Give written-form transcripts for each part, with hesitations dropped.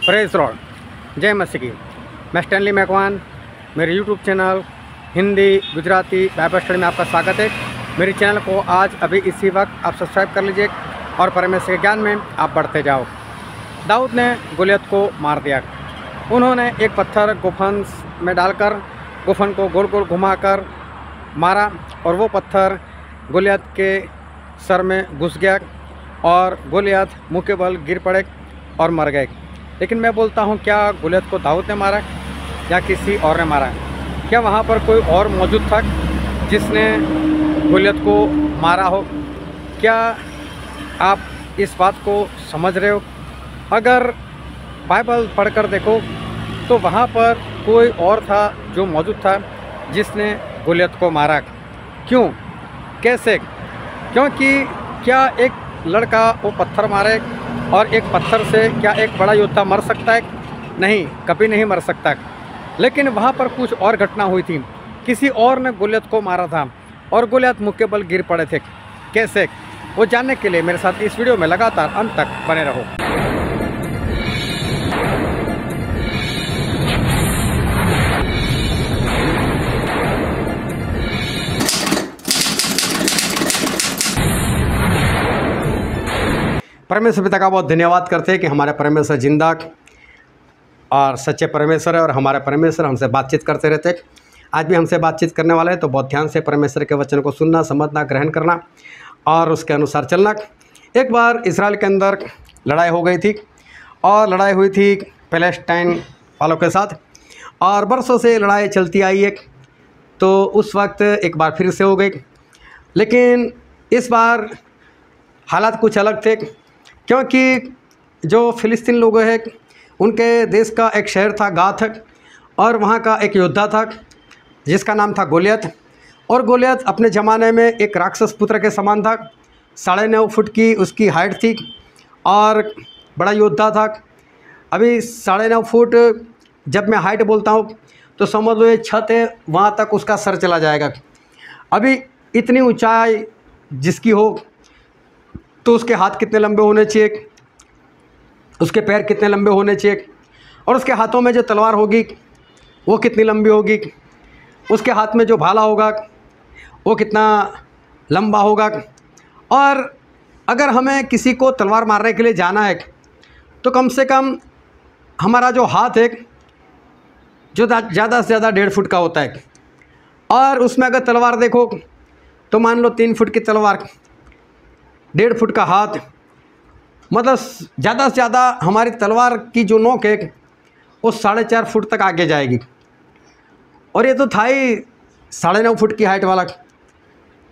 Praise Lord, जय मसीह की। मैं स्टैनली मैकवान, मेरे YouTube channel Hindi Gujarati Bible study में आपका स्वागत है। मेरे चैनल को आज अभी इसी वक्त आप सब्सक्राइब कर लीजिए और परमेश्वर के ज्ञान में आप बढ़ते जाओ। दाऊद ने गोलियत को मार दिया। उन्होंने एक पत्थर गुफन में डालकर गुफन को गोल गोल घुमाकर मारा और वो पत्थर गोलियत के सर में घुस गया और गोलियत मुँह के बल गिर पड़े और मर गए। लेकिन मैं बोलता हूँ, क्या गोलियत को दाऊद ने मारा या किसी और ने मारा? क्या वहाँ पर कोई और मौजूद था जिसने गोलियत को मारा हो? क्या आप इस बात को समझ रहे हो? अगर बाइबल पढ़कर देखो तो वहाँ पर कोई और था जो मौजूद था जिसने गोलियत को मारा। क्यों, कैसे? क्योंकि क्या एक लड़का वो पत्थर मारे और एक पत्थर से क्या एक बड़ा योद्धा मर सकता है? नहीं, कभी नहीं मर सकता। लेकिन वहाँ पर कुछ और घटना हुई थी। किसी और ने गोलियत को मारा था और गोलियत मुँह के बल गिर पड़े थे। कैसे? वो जानने के लिए मेरे साथ इस वीडियो में लगातार अंत तक बने रहो। परमेश्वर पिता का बहुत धन्यवाद करते हैं कि हमारे परमेश्वर जिंदा और सच्चे परमेश्वर है और हमारे परमेश्वर हमसे बातचीत करते रहते हैं। आज भी हमसे बातचीत करने वाले हैं, तो बहुत ध्यान से परमेश्वर के वचन को सुनना, समझना, ग्रहण करना और उसके अनुसार चलना। एक बार इजराइल के अंदर लड़ाई हो गई थी और लड़ाई हुई थी पैलेस्टाइन वालों के साथ और बरसों से लड़ाई चलती आई है। तो उस वक्त एक बार फिर से हो गई, लेकिन इस बार हालात कुछ अलग थे, क्योंकि जो फ़िलिस्तीन लोग हैं उनके देश का एक शहर था गाथ और वहाँ का एक योद्धा था जिसका नाम था गोलियत। और गोलियत अपने ज़माने में एक राक्षस पुत्र के समान था। 9.5 फुट की उसकी हाइट थी और बड़ा योद्धा था। अभी 9.5 फुट जब मैं हाइट बोलता हूँ तो समझ लो ये छत है, वहाँ तक उसका सर चला जाएगा। अभी इतनी ऊंचाई जिसकी हो तो उसके हाथ कितने लंबे होने चाहिए, उसके पैर कितने लंबे होने चाहिए और उसके हाथों में जो तलवार होगी वो कितनी लंबी होगी, उसके हाथ में जो भाला होगा वो कितना लंबा होगा। और अगर हमें किसी को तलवार मारने के लिए जाना है तो कम से कम हमारा जो हाथ है जो ज़्यादा से ज़्यादा 1.5 फुट का होता है और उसमें अगर तलवार देखो तो मान लो 3 फुट की तलवार, 1.5 फुट का हाथ, मतलब ज़्यादा से ज़्यादा हमारी तलवार की जो नोक है वो 4.5 फुट तक आगे जाएगी। और ये तो था ही 9.5 फुट की हाइट वाला,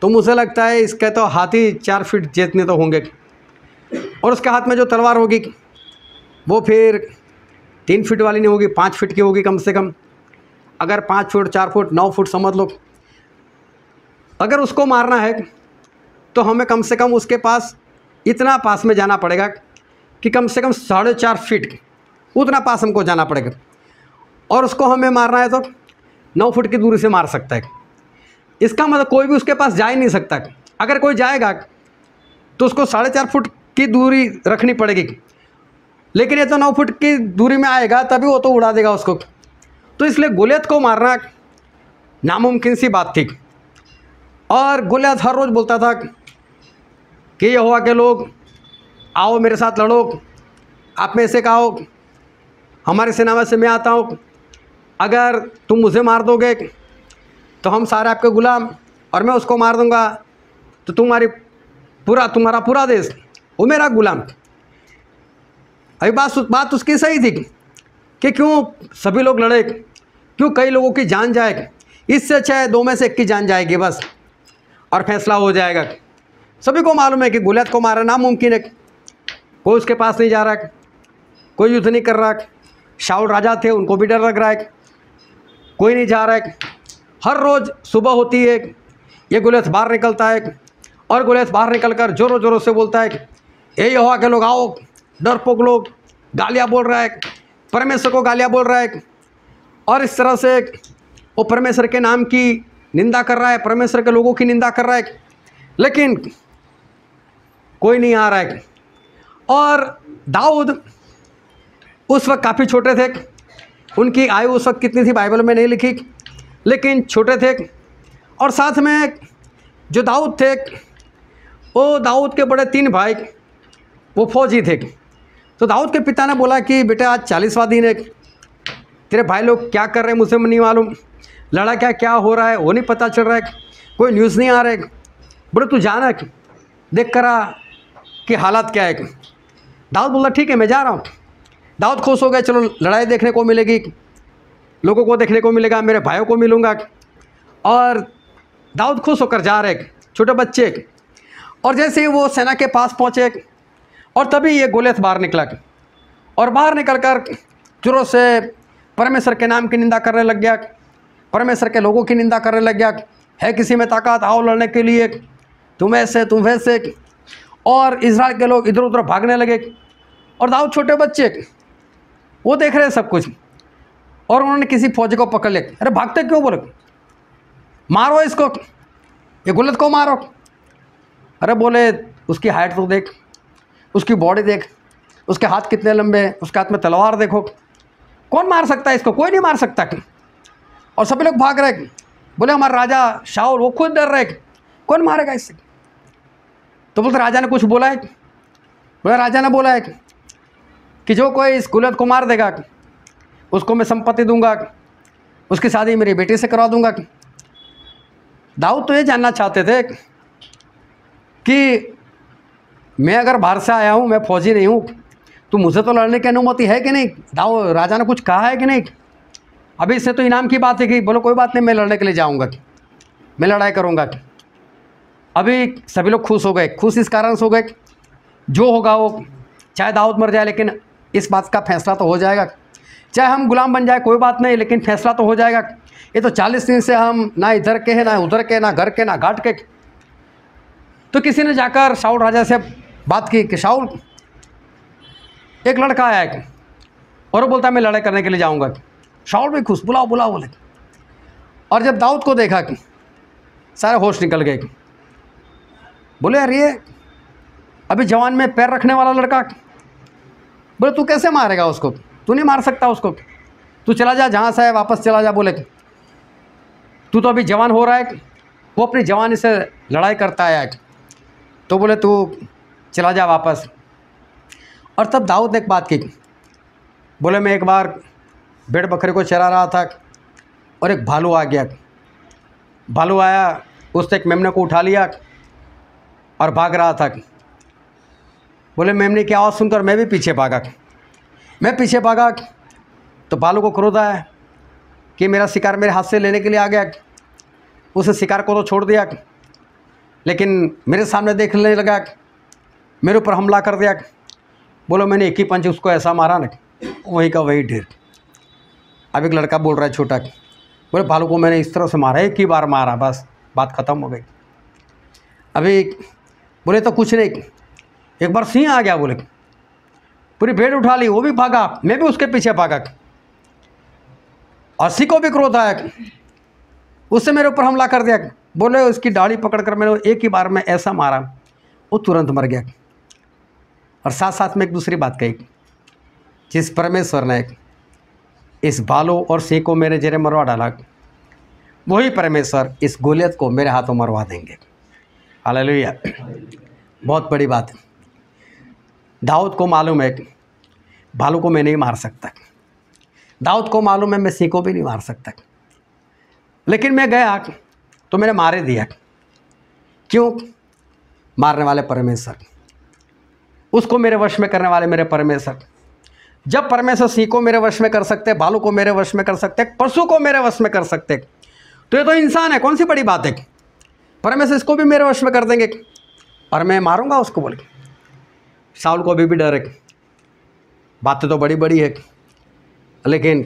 तो मुझे लगता है इसके तो हाथ ही 4 फीट जितने तो होंगे। और उसके हाथ में जो तलवार होगी वो फिर 3 फीट वाली नहीं होगी, 5 फीट की होगी कम से कम। अगर 5 फुट, 4 फुट, 9 फुट समझ लो। अगर उसको मारना है तो हमें कम से कम उसके पास इतना पास में जाना पड़ेगा कि कम से कम 4.5 फीट उतना पास हमको जाना पड़ेगा। और उसको हमें मारना है तो 9 फुट की दूरी से मार सकता है। इसका मतलब कोई भी उसके पास जा ही नहीं सकता। अगर कोई जाएगा तो उसको 4.5 फुट की दूरी रखनी पड़ेगी, लेकिन ये तो 9 फुट की दूरी में आएगा तभी वो तो उड़ा देगा उसको। तो इसलिए गोलियत को मारना नामुमकिन सी बात थी। और गोलियत हर रोज़ बोलता था कि यहोवा के लोग आओ मेरे साथ लड़ो, आप में से कहो हमारी सेना में से मैं आता हूँ, अगर तुम मुझे मार दोगे तो हम सारे आपके गुलाम, और मैं उसको मार दूंगा तो तुम्हारा पूरा देश वो मेरा गुलाम। अभी बात उसकी सही थी कि क्यों सभी लोग लड़े, क्यों कई लोगों की जान जाए। इससे अच्छा है 2 में से 1 की जान जाएगी बस और फैसला हो जाएगा। सभी को मालूम है कि गोलियत को मारना नामुमकिन है। कोई उसके पास नहीं जा रहा है, कोई युद्ध नहीं कर रहा है। शाऊल राजा थे, उनको भी डर लग रहा है, कोई नहीं जा रहा है। हर रोज़ सुबह होती है, ये गोलियत बाहर निकलता है और गोलियत बाहर निकलकर ज़ोरों ज़ोरों से बोलता है, ए यहोवा के लोग आओ, डरपोक लोग, गालियाँ बोल रहा है, परमेश्वर को गालियाँ बोल रहा है। और इस तरह से वो परमेश्वर के नाम की निंदा कर रहा है, परमेश्वर के लोगों की निंदा कर रहा है, लेकिन कोई नहीं आ रहा है। और दाऊद उस वक्त काफ़ी छोटे थे। उनकी आयु उस वक्त कितनी थी बाइबल में नहीं लिखी, लेकिन छोटे थे। और साथ में जो दाऊद थे, वो दाऊद के बड़े 3 भाई वो फौजी थे। तो दाऊद के पिता ने बोला कि बेटा आज 40वां दिन है, तेरे भाई लोग क्या कर रहे हैं मुझे नहीं मालूम, लड़ा क्या हो रहा है वो नहीं पता चल रहा है, कोई न्यूज़ नहीं आ रहा है, बोले तू जाना देख करा कि हालात क्या है। दाऊद बोला ठीक है मैं जा रहा हूँ। दाऊद खुश हो गए, चलो लड़ाई देखने को मिलेगी, लोगों को देखने को मिलेगा, मेरे भाइयों को मिलूँगा। और दाऊद खुश होकर जा रहे छोटे बच्चे। और जैसे ही वो सेना के पास पहुँचे और तभी ये गोलियत बाहर निकला और बाहर निकल कर जोरों से परमेश्वर के नाम की निंदा करने लग गया, परमेश्वर के लोगों की निंदा करने लग गया। है किसी में ताकत, आओ लड़ने के लिए, तुम ऐसे तुम वैसे। और इज़राइल के लोग इधर उधर भागने लगे और दाऊद छोटे बच्चे वो देख रहे सब कुछ। और उन्होंने किसी फौजी को पकड़ लिया, अरे भागते क्यों, बोले मारो इसको, ये गुल्लत को मारो। अरे बोले उसकी हाइट तो देख, उसकी बॉडी देख, उसके हाथ कितने लंबे हैं, उसके हाथ में तलवार देखो, कौन मार सकता है इसको, कोई नहीं मार सकता। और सभी लोग भाग रहे। बोले हमारा राजा शाऊल वो खुद डर रहे, कौन मारेगा इससे। तो बोलते राजा ने कुछ बोला है, बोले राजा ने बोला है कि जो कोई इस गुल्लत को मार देगा उसको मैं संपत्ति दूंगा, उसकी शादी मेरी बेटी से करवा दूंगा। दाऊद तो ये जानना चाहते थे कि मैं अगर बाहर से आया हूँ, मैं फौजी नहीं हूँ, तो मुझे तो लड़ने की अनुमति है कि नहीं। दाऊद राजा ने कुछ कहा है कि नहीं। अभी इससे तो इनाम की बात है कि बोलो कोई बात नहीं, मैं लड़ने के लिए जाऊँगा, मैं लड़ाई करूँगा। अभी सभी लोग खुश हो गए। खुश इस कारण से हो गए, जो होगा वो, चाहे दाऊद मर जाए लेकिन इस बात का फैसला तो हो जाएगा, चाहे हम गुलाम बन जाए कोई बात नहीं, लेकिन फैसला तो हो जाएगा। ये तो 40 दिन से हम ना इधर के हैं, ना उधर के, ना घर के, ना घाट के। तो किसी ने जाकर शाऊल राजा से बात की कि शाऊल एक लड़का आया है और वो बोलता है मैं लड़ाई करने के लिए जाऊंगा। शाऊल भी खुश, बुलाओ बुलाओ बोले। और जब दाऊद को देखा कि सारे होश निकल गए, बोले यार ये अभी जवान में पैर रखने वाला लड़का, बोले तू कैसे मारेगा उसको, तू नहीं मार सकता उसको, तू चला जा जहाँ से है वापस चला जा। बोले तू तो अभी जवान हो रहा है, वो अपनी जवानी से लड़ाई करता है। तो बोले तू चला जा वापस। और तब दाऊद ने एक बात की, बोले मैं एक बार भेड़ बकरे को चरा रहा था और एक भालू आ गया। भालू आया, उसने एक मेमने को उठा लिया और भाग रहा था। बोले मेमने की आवाज़ सुनकर मैं भी पीछे भागा। मैं पीछे भागा तो भालू को क्रोध आया कि मेरा शिकार मेरे हाथ से लेने के लिए आ गया। उस शिकार को तो छोड़ दिया, लेकिन मेरे सामने देखने लगा, मेरे ऊपर हमला कर दिया। बोलो मैंने एक ही पंच उसको ऐसा मारा ना, वहीं का वही ढेर। अब एक लड़का बोल रहा है छोटा, बोले भालू को मैंने इस तरह से मारा, एक ही बार मारा, बस बात ख़त्म हो गई। अभी बोले तो कुछ नहीं, एक बार सिंह आ गया, बोले पूरी भेड़ उठा ली, वो भी भागा, मैं भी उसके पीछे भागा। और सिंह को भी क्रोध आया, उससे मेरे ऊपर हमला कर दिया। बोले उसकी दाढ़ी पकड़कर मैंने एक ही बार में ऐसा मारा, वो तुरंत मर गया। और साथ साथ में एक दूसरी बात कही, जिस परमेश्वर ने इस भालू और सिंह को मेरे जरिए मरवा डाला, वही परमेश्वर इस गोलियत को मेरे हाथों मरवा देंगे। हालेलुया। बहुत बड़ी बात है। दाऊद को मालूम है कि भालू को मैं नहीं मार सकता, दाऊद को मालूम है मैं सिंह को भी नहीं मार सकता, लेकिन मैं गया तो मैंने मारे दिया। क्यों? मारने वाले परमेश्वर, उसको मेरे वश में करने वाले मेरे परमेश्वर। जब परमेश्वर सिंह को मेरे वश में कर सकते, भालू को मेरे वश में कर सकते, पशु को मेरे वश में कर सकते, तो ये तो इंसान है, कौन सी बड़ी बात है। परमेश्वर इसको भी मेरे वश में कर देंगे और मैं मारूंगा उसको। बोल के शाऊल को अभी भी डर है, बातें तो बड़ी बड़ी है, लेकिन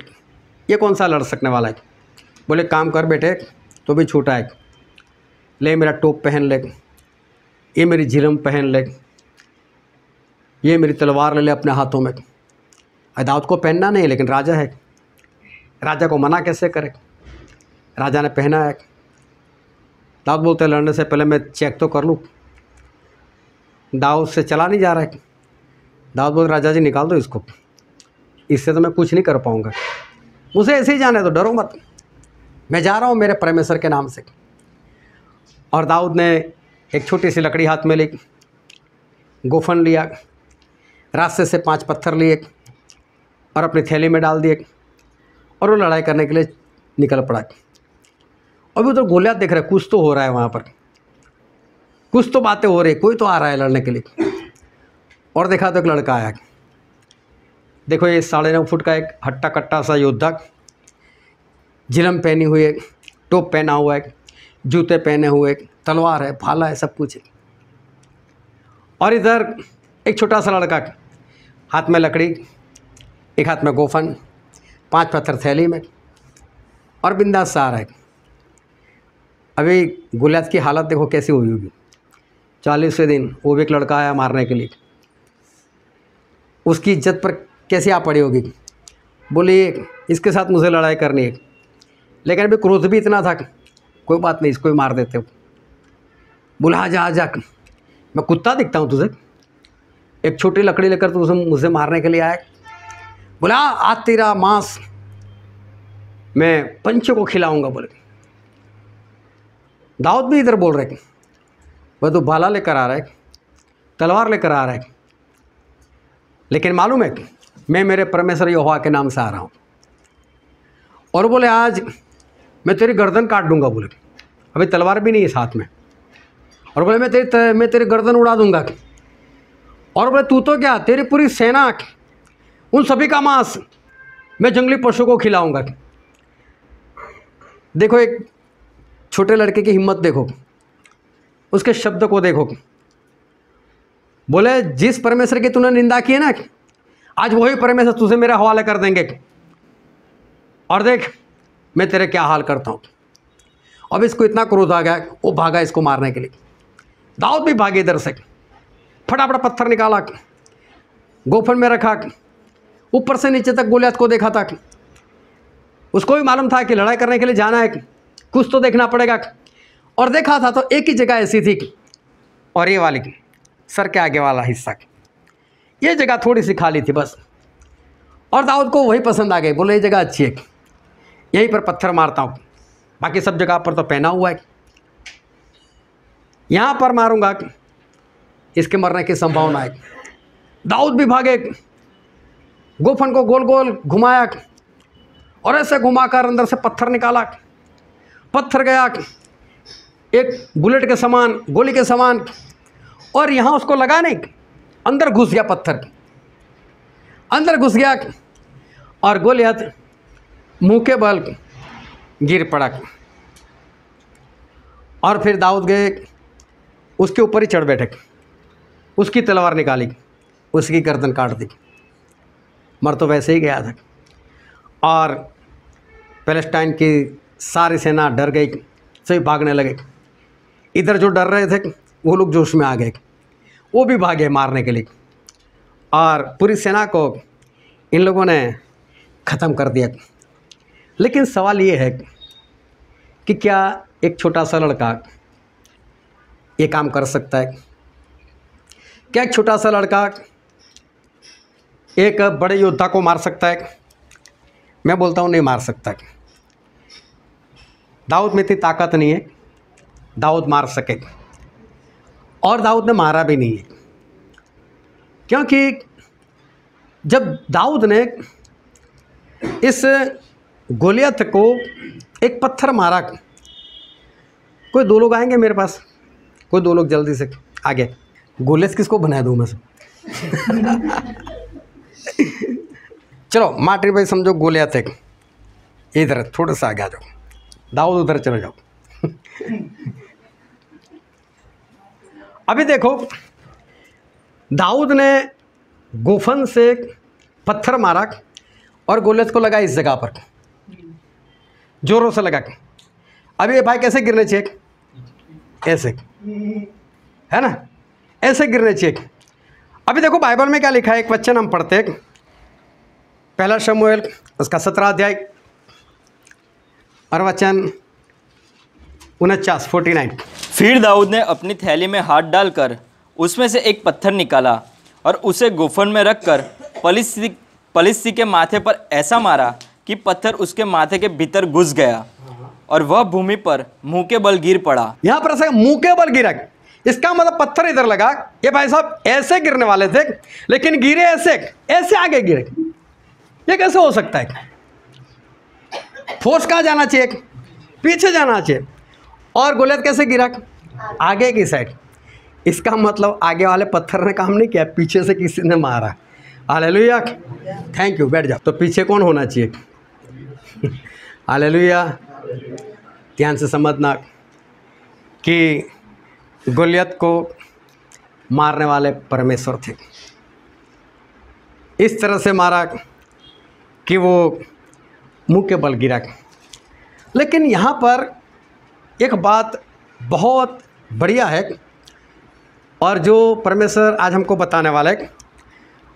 ये कौन सा लड़ सकने वाला है। बोले काम कर बेटे, तो भी छोटा है, ले मेरा टोप पहन ले, ये मेरी झिलम पहन ले, ये मेरी तलवार ले ले अपने हाथों में। दाऊद को पहनना नहीं, लेकिन राजा है, राजा को मना कैसे करे। राजा ने पहना है। दाऊद बोलते लड़ने से पहले मैं चेक तो कर लूँ। दाऊद से चला नहीं जा रहा है। दाऊद बोलते राजा जी निकाल दो इसको। इससे तो मैं कुछ नहीं कर पाऊँगा, मुझे ऐसे ही जाने दो, डरो मत, मैं जा रहा हूँ मेरे परमेश्वर के नाम से। और दाऊद ने एक छोटी सी लकड़ी हाथ में ली, गोफन लिया, रास्ते से 5 पत्थर लिए और अपनी थैली में डाल दिए और वो लड़ाई करने के लिए निकल पड़ा। अभी उधर गोलियत देख रहा है, कुछ तो हो रहा है वहाँ पर, कुछ तो बातें हो रही, कोई तो आ रहा है लड़ने के लिए। और देखा तो एक लड़का आया, देखो ये 9.5 फुट का एक हट्टा कट्टा सा योद्धा, जिलम पहनी हुई है, टोप पहना हुआ है, जूते पहने हुए, तलवार है, भाला है, सब कुछ है। और इधर एक छोटा सा लड़का, हाथ में लकड़ी, एक हाथ में गोफन, 5 पत्थर थैली में, और बिंदास सा आ रहा है। अभी गोलियत की हालत देखो कैसी हुई होगी। 40वें दिन वो भी एक लड़का आया मारने के लिए, उसकी इज्जत पर कैसी आ पड़ी होगी। बोले इसके साथ मुझे लड़ाई करनी है, लेकिन अभी क्रोध भी इतना था, कोई बात नहीं, इसको ही मार देते हो। बोला आ जा, मैं कुत्ता दिखता हूँ तुझे, एक छोटी लकड़ी लेकर तू मुझे मारने के लिए आया। बोला आज तेरा मांस मैं पंछियों को खिलाऊंगा। बोले दाऊद भी इधर बोल रहे वह तो भाला लेकर आ रहा है, तलवार लेकर आ रहा है, लेकिन मालूम है मैं मेरे परमेश्वर यहोवा के नाम से आ रहा हूँ। और बोले आज मैं तेरी गर्दन काट दूंगा। बोले अभी तलवार भी नहीं है साथ में। और बोले मैं तेरी गर्दन उड़ा दूंगा। और बोले तू तो क्या, तेरी पूरी सेना, उन सभी का मांस मैं जंगली पशु को खिलाऊंगा। देखो एक छोटे लड़के की हिम्मत देखो, उसके शब्द को देखो। बोले जिस परमेश्वर की तूने निंदा की है ना, आज वही परमेश्वर तुझे मेरे हवाले कर देंगे, और देख मैं तेरे क्या हाल करता हूँ। अब इसको इतना क्रोध आ गया, वो भागा इसको मारने के लिए। दाऊद भी भागे इधर से, फटाफट पत्थर निकाला, गोफन में रखा, ऊपर से नीचे तक गोलियत को देखा था। उसको भी मालूम था कि लड़ाई करने के लिए जाना है, कुछ तो देखना पड़ेगा। और देखा था तो एक ही जगह ऐसी थी, और ये वाली सर के आगे वाला हिस्सा, ये जगह थोड़ी सी खाली थी बस। और दाऊद को वही पसंद आ गई। बोले ये जगह अच्छी है, यहीं पर पत्थर मारता हूँ, बाकी सब जगह पर तो पहना हुआ है, यहाँ पर मारूंगा, इसके मरने की संभावना है। दाऊद भी भागे, गोफन को गोल गोल घुमाया और ऐसे घुमाकर अंदर से पत्थर निकाला। पत्थर गया एक बुलेट के समान, गोली के समान, और यहाँ उसको लगा नहीं, अंदर घुस गया, पत्थर अंदर घुस गया, और गोलियत मुंह के बल गिर पड़ा। और फिर दाऊद गए, उसके ऊपर ही चढ़ बैठे, उसकी तलवार निकाली, उसकी गर्दन काट दी। मर तो वैसे ही गया था। और पैलेस्टाइन की सारी सेना डर गई, सभी भागने लगे। इधर जो डर रहे थे वो लोग जोश में आ गए, वो भी भागे मारने के लिए, और पूरी सेना को इन लोगों ने ख़त्म कर दिया। लेकिन सवाल ये है कि क्या एक छोटा सा लड़का ये काम कर सकता है? क्या एक छोटा सा लड़का एक बड़े योद्धा को मार सकता है? मैं बोलता हूँ नहीं मार सकता। दाऊद में इतनी ताकत नहीं है दाऊद मार सके, और दाऊद ने मारा भी नहीं है, क्योंकि जब दाऊद ने इस गोलियत को एक पत्थर मारा, कोई 2 लोग आएंगे मेरे पास, कोई 2 लोग जल्दी से आगे। गोलियत किसको बना दूँ मैं? चलो मार्टिन भाई समझो गोलियत है, इधर थोड़ा सा आगे आ जाओ, दाऊद उधर चले जाओ। अभी देखो दाऊद ने गोफन से पत्थर मारा और गोलियत को लगा इस जगह पर, जोरों से लगा के। अभी ये भाई कैसे गिरने चाहिए? ऐसे, है ना, ऐसे गिरने चाहिए। अभी देखो बाइबल में क्या लिखा है, एक वचन हम पढ़ते हैं, 1 शमूएल उसका 17 अध्याय और वचन 49। फिर दाऊद ने अपनी थैली में हाथ डालकर उसमें से एक पत्थर निकाला और उसे गोफन में रखकर पलिश्ती के माथे पर ऐसा मारा कि पत्थर उसके माथे के भीतर घुस गया और वह भूमि पर मुंह के बल गिर पड़ा। यहां पर ऐसे मुंह के बल गिरा, इसका मतलब पत्थर इधर लगा, ये भाई साहब ऐसे गिरने वाले थे लेकिन गिरे ऐसे, ऐसे आगे गिरे। ये कैसे हो सकता है? फोर्स कहाँ जाना चाहिए? पीछे जाना चाहिए। और गोलियत कैसे गिरा? आगे की साइड। इसका मतलब आगे वाले पत्थर ने काम नहीं किया, पीछे से किसी ने मारा। हालेलुया, थैंक यू, बैठ जाओ। तो पीछे कौन होना चाहिए? हालेलुया, ध्यान से समझना कि गोलियत को मारने वाले परमेश्वर थे। इस तरह से मारा कि वो मुंह के बल गिरा। लेकिन यहाँ पर एक बात बहुत बढ़िया है और जो परमेश्वर आज हमको बताने वाला है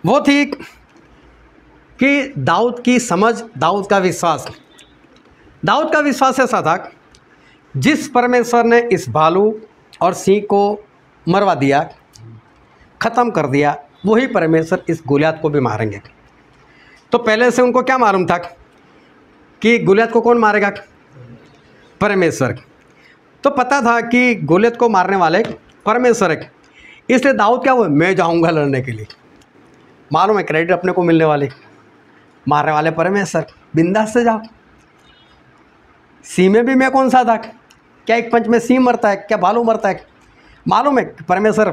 वो थी कि दाऊद की समझ, दाऊद का विश्वास। दाऊद का विश्वास ऐसा था, जिस परमेश्वर ने इस भालू और सिंह को मरवा दिया, ख़त्म कर दिया, वही परमेश्वर इस गोलियत को भी मारेंगे। तो पहले से उनको क्या मालूम था कि गोलियत को कौन मारेगा? परमेश्वर। तो पता था कि गोलियत को मारने वाले परमेश्वर है, इसलिए दाऊद क्या हुआ? मैं जाऊंगा लड़ने के लिए। मालूम है क्रेडिट अपने को मिलने वाले, मारने वाले परमेश्वर, बिंदास से जाओ। सिंह में भी मैं कौन सा था? क्या एक पंच में सिंह मरता है? क्या भालू मरता है? मालूम है परमेश्वर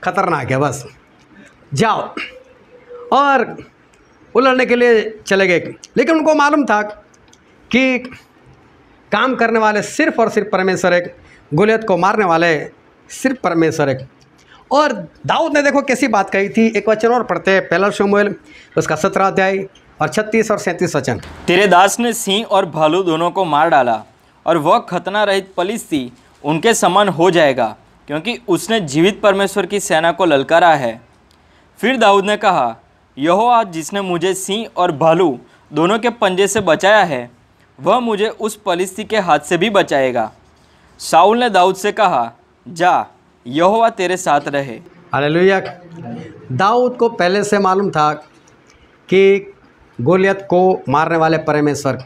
खतरनाक है, बस जाओ। और वो लड़ने के लिए चले गए, लेकिन उनको मालूम था कि काम करने वाले सिर्फ और सिर्फ परमेश्वर है, गोलियत को मारने वाले सिर्फ परमेश्वर है। और दाऊद ने देखो कैसी बात कही थी। एक वचन और पढ़ते हैं, पहला शमूएल उसका 17 अध्याय और 36 और 37 वचन। तेरे दास ने सिंह और भालू दोनों को मार डाला और वह खतना रहित पलिश्ती उनके समान हो जाएगा, क्योंकि उसने जीवित परमेश्वर की सेना को ललकारा है। फिर दाऊद ने कहा, यहोवा जिसने मुझे सिंह और भालू दोनों के पंजे से बचाया है, वह मुझे उस पलिश्ती के हाथ से भी बचाएगा। शाऊल ने दाऊद से कहा, जा, यहोवा तेरे साथ रहे। हालेलुया। दाऊद को पहले से मालूम था कि गोलियत को मारने वाले परमेश्वर,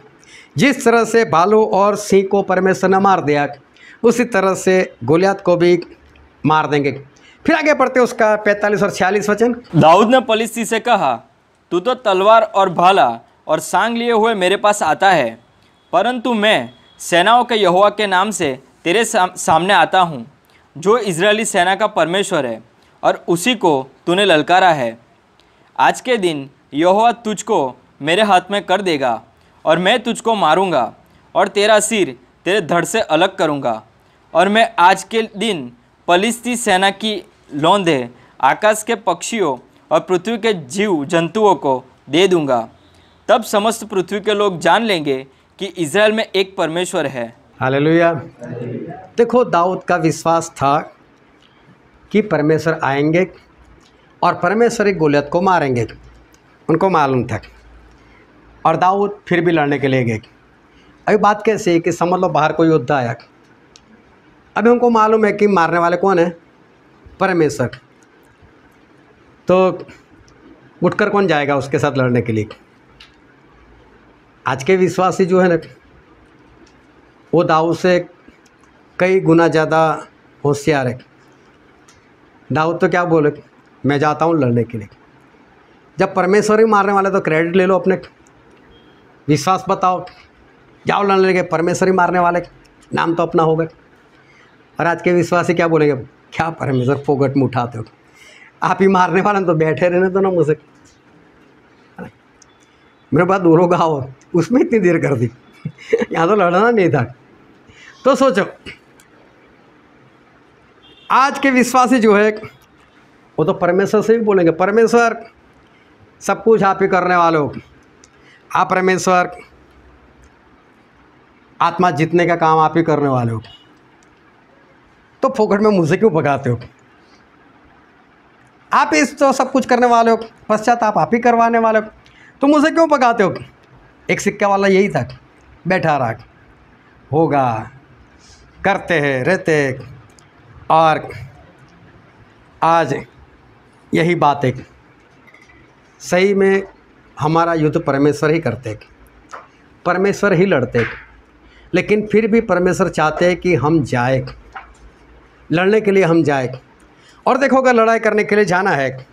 जिस तरह से भालू और सिंह को परमेश्वर ने मार दिया, उसी तरह से गोलियत को भी मार देंगे। फिर आगे पढ़ते उसका 45 और 46 वचन। दाऊद ने पलिश्ती से कहा, तू तो तलवार और भाला और सांग लिए हुए मेरे पास आता है, परंतु मैं सेनाओं के यहोवा के नाम से तेरे सामने आता हूँ, जो इजरायली सेना का परमेश्वर है, और उसी को तूने ललकारा है। आज के दिन यहोवा तुझको मेरे हाथ में कर देगा और मैं तुझको मारूंगा और तेरा सिर तेरे धड़ से अलग करूंगा। और मैं आज के दिन पलिश्ती सेना की लौंदे, आकाश के पक्षियों और पृथ्वी के जीव जंतुओं को दे दूंगा। तब समस्त पृथ्वी के लोग जान लेंगे कि इज़राइल में एक परमेश्वर है। हालेलुया। देखो दाऊद का विश्वास था कि परमेश्वर आएंगे और परमेश्वर एक गोलियत को मारेंगे, उनको मालूम था। और दाऊद फिर भी लड़ने के लिए गए। अभी बात कैसे है कि समझ लो बाहर कोई योद्धा आया, अभी हमको मालूम है कि मारने वाले कौन है? परमेश्वर। तो उठकर कौन जाएगा उसके साथ लड़ने के लिए? आज के विश्वासी जो है ना, वो दाऊद से कई गुना ज़्यादा होशियार है। दाऊद तो क्या बोले, मैं जाता हूँ लड़ने के लिए। जब परमेश्वर ही मारने वाले तो क्रेडिट ले लो अपने, विश्वास बताओ, जाओ लड़ने के, परमेश्वर ही मारने वाले, नाम तो अपना होगा। और आज के विश्वासी क्या बोलेंगे, क्या परमेश्वर फोगट में उठाते हो, आप ही मारने वाले, तो बैठे रहने दो ना मुझे, मेरे पास दूर होगा, और उसमें इतनी देर कर दी, यहाँ तो लड़ना नहीं था। तो सोचो आज के विश्वासी जो है वो तो परमेश्वर से भी बोलेंगे, परमेश्वर सब कुछ आप ही करने वाले हो, आप परमेश्वर आत्मा जीतने का काम आप ही करने वाले हो, तो फोकट में मुझे क्यों भगाते हो? आप इस तो सब कुछ करने वाले हो, पश्चाताप आप ही करवाने वाले हो, तो मुझे क्यों भगाते हो? एक सिक्का वाला यही था, बैठा रहा, होगा, करते हैं, रहते हैं। और आज यही बात है, सही में हमारा युद्ध परमेश्वर ही करते, परमेश्वर ही लड़ते, लेकिन फिर भी परमेश्वर चाहते हैं कि हम जाए, लड़ने के लिए हम जाए। और देखो, अगर लड़ाई करने के लिए जाना है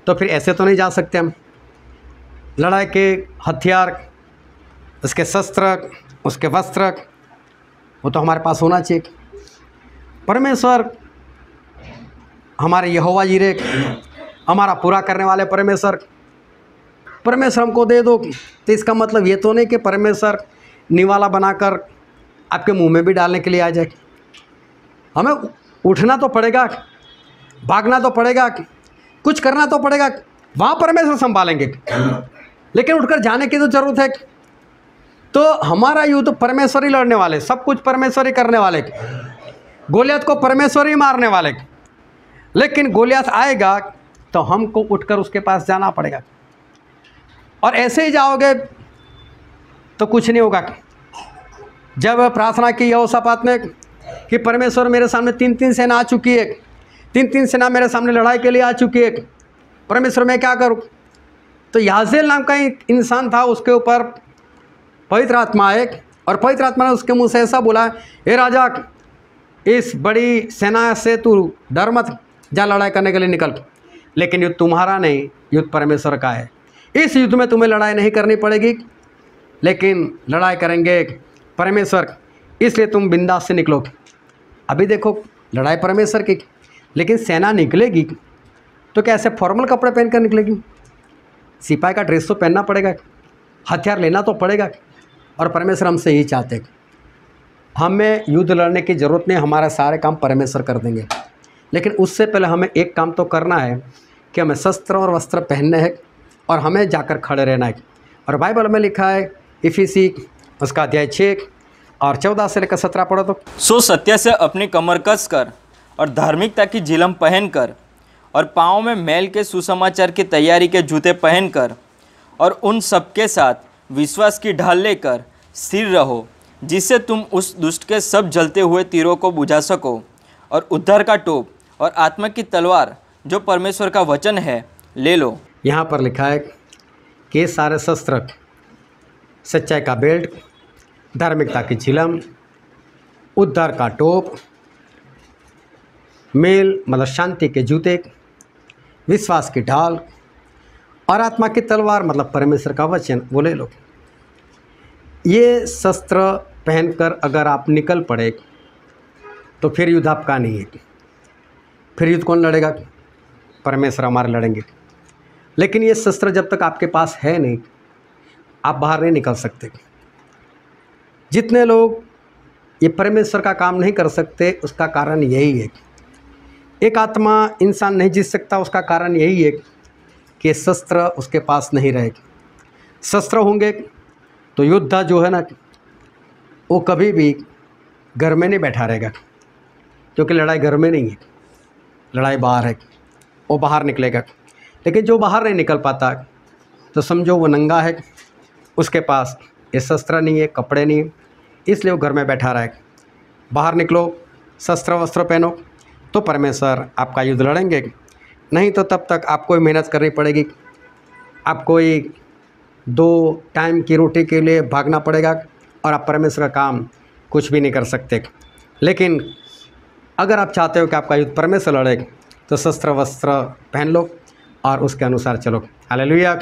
तो फिर ऐसे तो नहीं जा सकते हम। लड़ाई के हथियार, उसके शस्त्र, उसके वस्त्र, वो तो हमारे पास होना चाहिए। परमेश्वर हमारे यहोवा जीरे, हमारा पूरा करने वाले परमेश्वर हमको दे दो, तो इसका मतलब ये तो नहीं कि परमेश्वर निवाला बनाकर आपके मुंह में भी डालने के लिए आ जाए। हमें उठना तो पड़ेगा, भागना तो पड़ेगा, कुछ करना तो पड़ेगा, वहाँ परमेश्वर संभालेंगे, लेकिन उठकर जाने की तो ज़रूरत है। तो हमारा युद्ध परमेश्वर ही लड़ने वाले, सब कुछ परमेश्वर ही करने वाले, गोलियत को परमेश्वर ही मारने वाले। लेकिन गोलियत आएगा तो हमको उठकर उसके पास जाना पड़ेगा, और ऐसे ही जाओगे तो कुछ नहीं होगा। जब प्रार्थना की यहोशापात ने कि परमेश्वर मेरे सामने 3-3 सेना आ चुकी है, 3-3 सेना मेरे सामने लड़ाई के लिए आ चुकी है, परमेश्वर मैं क्या करूं? तो याजेल नाम का एक इंसान था, उसके ऊपर पवित्र आत्मा आए और पवित्र आत्मा ने उसके मुंह से ऐसा बोला, हे राजा, इस बड़ी सेना से तू डर मत, जा लड़ाई करने के लिए निकल। लेकिन युद्ध तुम्हारा नहीं, युद्ध परमेश्वर का है। इस युद्ध में तुम्हें लड़ाई नहीं करनी पड़ेगी, लेकिन लड़ाई करेंगे परमेश्वर, इसलिए तुम बिंदास से निकलो। अभी देखो, लड़ाई परमेश्वर की, लेकिन सेना निकलेगी तो क्या ऐसे फॉर्मल कपड़े पहनकर निकलेगी? सिपाही का ड्रेस तो पहनना पड़ेगा, हथियार लेना तो पड़ेगा। और परमेश्वर हमसे यही चाहते हैं, हमें युद्ध लड़ने की ज़रूरत नहीं, हमारे सारे काम परमेश्वर कर देंगे। लेकिन उससे पहले हमें एक काम तो करना है कि हमें शस्त्र और वस्त्र पहनने हैं और हमें जाकर खड़े रहना है। और बाइबल में लिखा है, इफिसी उसका अध्याय 6 और 14 से लेकर 17 पढ़ो तो। सो सत्य से अपनी कमर कस कर और धार्मिकता की झिलम पहन कर और पाँव में मैल के सुसमाचार की तैयारी के जूते पहन कर और उन सबके साथ विश्वास की ढाल लेकर स्थिर रहो, जिससे तुम उस दुष्ट के सब जलते हुए तीरों को बुझा सको, और उद्धार का टोप और आत्मा की तलवार जो परमेश्वर का वचन है ले लो। यहाँ पर लिखा है कि ये सारे शस्त्र, सच्चाई का बेल्ट, धार्मिकता की झिलम, उद्धार का टोप, मेल मतलब शांति के जूते, विश्वास की ढाल और आत्मा की तलवार मतलब परमेश्वर का वचन, वो ले लो। ये शस्त्र पहनकर अगर आप निकल पड़े तो फिर युद्ध आपका नहीं है। फिर युद्ध कौन लड़ेगा? परमेश्वर हमारे लड़ेंगे। लेकिन ये शस्त्र जब तक आपके पास है नहीं, आप बाहर नहीं निकल सकते। जितने लोग ये परमेश्वर का काम नहीं कर सकते, उसका कारण यही है। एक आत्मा इंसान नहीं जीत सकता, उसका कारण यही है कि शस्त्र उसके पास नहीं रहेगा। शस्त्र होंगे तो योद्धा जो है ना, वो कभी भी घर में नहीं बैठा रहेगा, क्योंकि लड़ाई घर में नहीं है, लड़ाई बाहर है। वो बाहर निकलेगा। लेकिन जो बाहर नहीं निकल पाता तो समझो वो नंगा है, उसके पास ये शस्त्र नहीं है, कपड़े नहीं है, इसलिए वो घर में बैठा रहा है। बाहर निकलो, शस्त्र वस्त्र पहनो, तो परमेश्वर आपका युद्ध लड़ेंगे। नहीं तो तब तक आपको ही मेहनत करनी पड़ेगी, आपको ही 2 टाइम की रोटी के लिए भागना पड़ेगा और आप परमेश्वर का काम कुछ भी नहीं कर सकते। लेकिन अगर आप चाहते हो कि आपका युद्ध परमेश्वर लड़े, तो शस्त्र वस्त्र पहन लो और उसके अनुसार चलो। हालेलुया।